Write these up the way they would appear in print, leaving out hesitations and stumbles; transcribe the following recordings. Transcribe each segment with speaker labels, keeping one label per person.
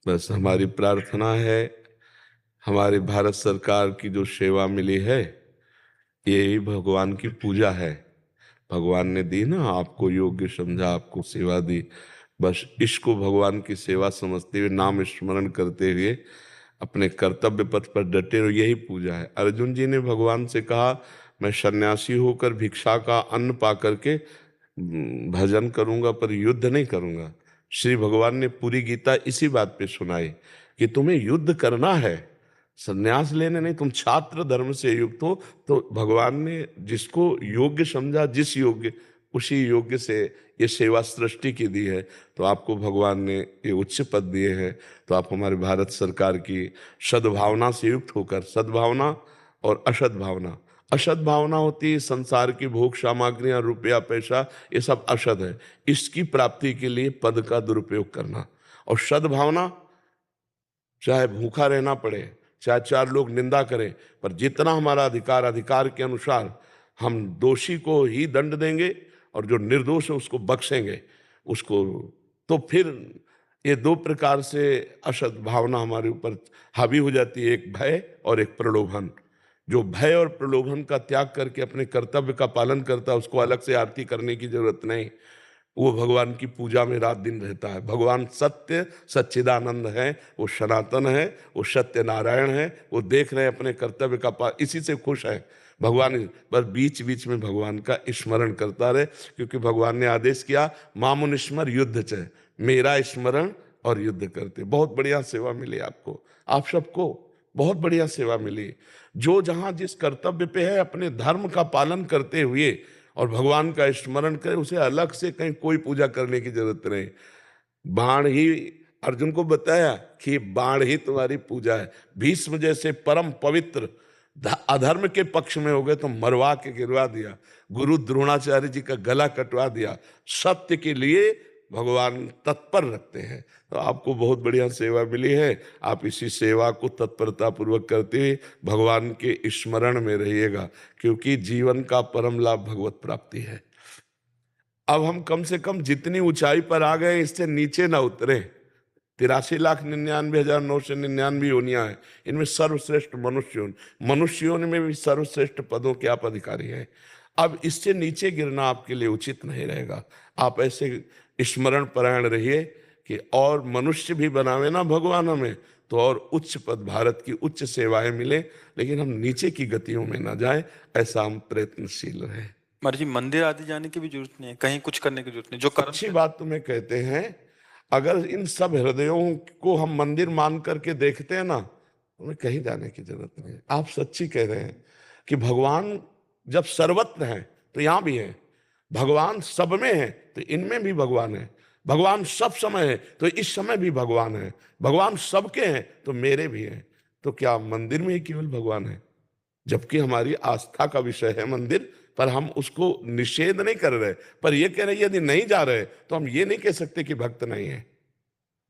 Speaker 1: बस हमारी प्रार्थना है, हमारी भारत सरकार की जो सेवा मिली है, यही भगवान की पूजा है। भगवान ने दी ना, आपको योग्य समझा, आपको सेवा दी। बस इसको भगवान की सेवा समझते हुए, नाम स्मरण करते हुए अपने कर्तव्य पथ पर डटे रहो, यही पूजा है। अर्जुन जी ने भगवान से कहा, मैं सन्यासी होकर भिक्षा का अन्न पा करके भजन करूंगा, पर युद्ध नहीं करूंगा। श्री भगवान ने पूरी गीता इसी बात पे सुनाई कि तुम्हें युद्ध करना है, संन्यास लेने नहीं। तुम छात्र धर्म से युक्त हो, तो भगवान ने जिसको योग्य समझा, जिस योग्य, उसी योग्य से ये सेवा सृष्टि की दी है। तो आपको भगवान ने ये उच्च पद दिए हैं। तो आप हमारी भारत सरकार की सद्भावना से युक्त होकर, सद्भावना और असद भावना, असद भावना होती है संसार की भोग सामग्रियां, रुपया पैसा, ये सब असद है। इसकी प्राप्ति के लिए पद का दुरुपयोग करना। और सद्भावना, चाहे भूखा रहना पड़े, चाहे चार लोग निंदा करें, पर जितना हमारा अधिकार, अधिकार के अनुसार हम दोषी को ही दंड देंगे और जो निर्दोष है उसको बख्शेंगे उसको। तो फिर ये दो प्रकार से असद भावना हमारे ऊपर हावी हो जाती है, एक भय और एक प्रलोभन। जो भय और प्रलोभन का त्याग करके अपने कर्तव्य का पालन करता है, उसको अलग से आरती करने की जरूरत नहीं। वो भगवान की पूजा में रात दिन रहता है। भगवान सत्य सच्चिदानंद है, वो सनातन है, वो सत्य नारायण है। वो देख रहे हैं अपने कर्तव्य का इसी से खुश है भगवान। बस बीच बीच में भगवान का स्मरण करता रहे, क्योंकि भगवान ने आदेश किया, मामुनिस्मर युद्ध च, मेरा स्मरण और युद्ध करते। बहुत बढ़िया सेवा मिली आपको, आप सबको बहुत बढ़िया सेवा मिली। जो जहां जिस कर्तव्य पे है, अपने धर्म का पालन करते हुए और भगवान का स्मरण करे, उसे अलग से कहीं कोई पूजा करने की जरूरत नहीं। बाण ही, अर्जुन को बताया कि बाण ही तुम्हारी पूजा है। भीष्म जैसे परम पवित्र अधर्म के पक्ष में हो गए तो मरवा के गिरवा दिया। गुरु द्रोणाचार्य जी का गला कटवा दिया। सत्य के लिए भगवान तत्पर रखते हैं। तो आपको बहुत बढ़िया सेवा मिली है। आप इसी सेवा को तत्परता पूर्वक करते हुए भगवान के स्मरण में रहिएगा, क्योंकि जीवन का परम लाभ भगवत प्राप्ति है। अब हम कम से कम जितनी ऊंचाई पर आ गए, इससे नीचे ना उतरे। 83,99,999 योनियां हैं, इनमें सर्वश्रेष्ठ मनुष्यों में भी सर्वश्रेष्ठ पदों के आप अधिकारी हैं। अब इससे नीचे गिरना आपके लिए उचित नहीं रहेगा। आप ऐसे स्मरण परायण रहिए कि और मनुष्य भी बनावे ना भगवान हमें, तो और उच्च पद, भारत की उच्च सेवाएं मिले, लेकिन हम नीचे की गतियों में ना जाए, ऐसा हम प्रयत्नशील रहे।
Speaker 2: महाराज जी, मंदिर आदि जाने की भी जरूरत नहीं है, कहीं कुछ करने की जरूरत नहीं, जो कर्म
Speaker 1: अच्छी
Speaker 2: से।
Speaker 1: बात तुम्हें कहते हैं। अगर इन सब हृदयों को हम मंदिर मान करके देखते हैं ना, हमें कहीं जाने की जरूरत नहीं है। आप सच्ची कह रहे हैं कि भगवान जब सर्वत्र हैं तो यहां भी है, भगवान सब में है तो इनमें भी भगवान है, भगवान सब समय है तो इस समय भी भगवान है, भगवान सबके हैं तो मेरे भी हैं। तो क्या मंदिर में ही केवल भगवान है? जबकि हमारी आस्था का विषय है मंदिर, पर हम उसको निषेध नहीं कर रहे, पर ये कह रहे यदि नहीं जा रहे तो हम ये नहीं कह सकते कि भक्त नहीं है।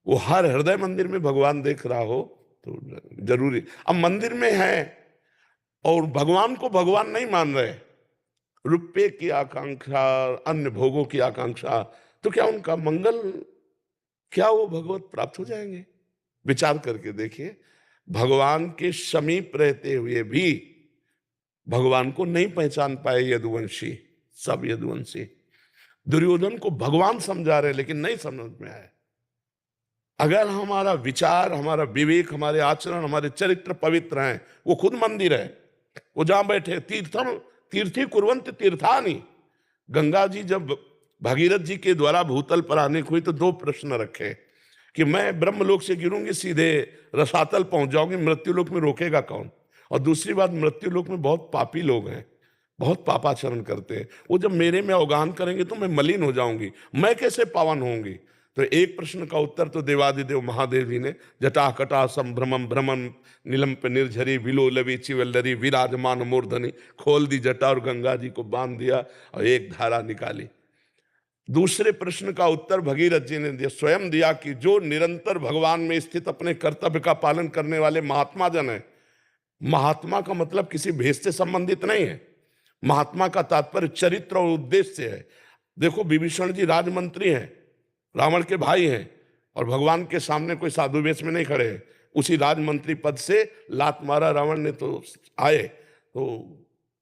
Speaker 1: वो हर हृदय मंदिर में भगवान देख रहा हो तो जरूरी। अब मंदिर में है और भगवान को भगवान नहीं मान रहे, रुपये की आकांक्षा, अन्य भोगों की आकांक्षा, तो क्या उनका मंगल, क्या वो भगवत प्राप्त हो जाएंगे? विचार करके देखिए। भगवान के समीप रहते हुए भी भगवान को नहीं पहचान पाए यदुवंशी, सब यदुवंशी दुर्योधन को भगवान समझा रहे लेकिन नहीं समझ में आए। अगर हमारा विचार, हमारा विवेक, हमारे आचरण, हमारे चरित्र पवित्र हैं, वो खुद मंदिर है। वो जहां बैठे, तीर्थम तीर्थी कुर्वंत तीर्थानी। गंगा जी जब भगीरथ जी के द्वारा भूतल पर आने को हुई तो दो प्रश्न रखे कि मैं ब्रह्मलोक से गिरूंगी, सीधे रसातल पहुंच जाऊंगी, मृत्युलोक में रोकेगा कौन? और दूसरी बात, मृत्युलोक में बहुत पापी लोग हैं, बहुत पापाचरण करते हैं, वो जब मेरे में अवगाहन करेंगे तो मैं मलिन हो जाऊंगी, मैं कैसे पावन होंगी? तो एक प्रश्न का उत्तर तो देवादिदेव महादेव जी ने, जटा कटा संभ्रमम भ्रमण नीलम पे निर्झरी विलो लवी चिवल्लरी विराजमान मूर्धनी, खोल दी जटा और गंगा जी को बांध दिया और एक धारा निकाली। दूसरे प्रश्न का उत्तर भगीरथ जी ने दिया, स्वयं दिया कि जो निरंतर भगवान में स्थित अपने कर्तव्य का पालन करने वाले महात्मा जन है। महात्मा का मतलब किसी भेष से संबंधित नहीं है, महात्मा का तात्पर्य चरित्र और उद्देश्य से है। देखो विभीषण जी राजमंत्री हैं, रावण के भाई हैं, और भगवान के सामने कोई साधु वेश में नहीं खड़े हैं। उसी राजमंत्री पद से लात मारा रावण ने तो आए, तो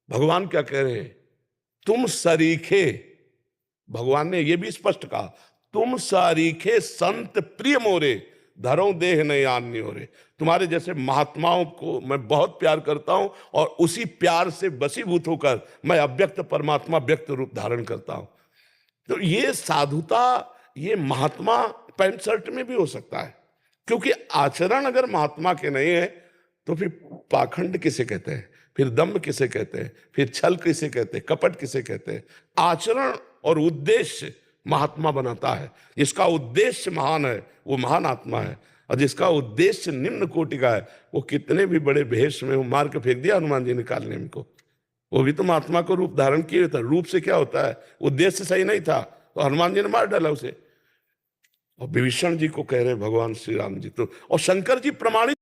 Speaker 1: भगवान क्या कह रहे हैं, तुम सरीखे, भगवान ने यह भी स्पष्ट कहा, तुम सरीखे संत प्रिय मोरे, धरो देह नहीं आन्य हो रे। तुम्हारे जैसे महात्माओं को मैं बहुत प्यार करता हूं और उसी प्यार से वशीभूत होकर मैं अव्यक्त परमात्मा व्यक्त रूप धारण करता हूं। तो ये साधुता, ये महात्मा पैंट शर्ट में भी हो सकता है, क्योंकि आचरण अगर महात्मा के नहीं है तो फिर पाखंड किसे कहते हैं, फिर दम्भ किसे कहते हैं, फिर छल किसे कहते हैं, कपट किसे कहते हैं। आचरण और उद्देश्य महात्मा बनाता है। जिसका उद्देश्य महान है वो महान आत्मा है, और जिसका उद्देश्य निम्न कोटि का है वो कितने भी बड़े भेष में हो, मार के फेंक दिया हनुमान जी ने काल नेमी को, वो भी तो महात्मा को रूप धारण किए था। रूप से क्या होता है, उद्देश्य सही नहीं था तो हनुमान जी ने मार डाला उसे। और विभीषण जी को कह रहे भगवान श्री राम जी, तो और शंकर जी प्रमाणित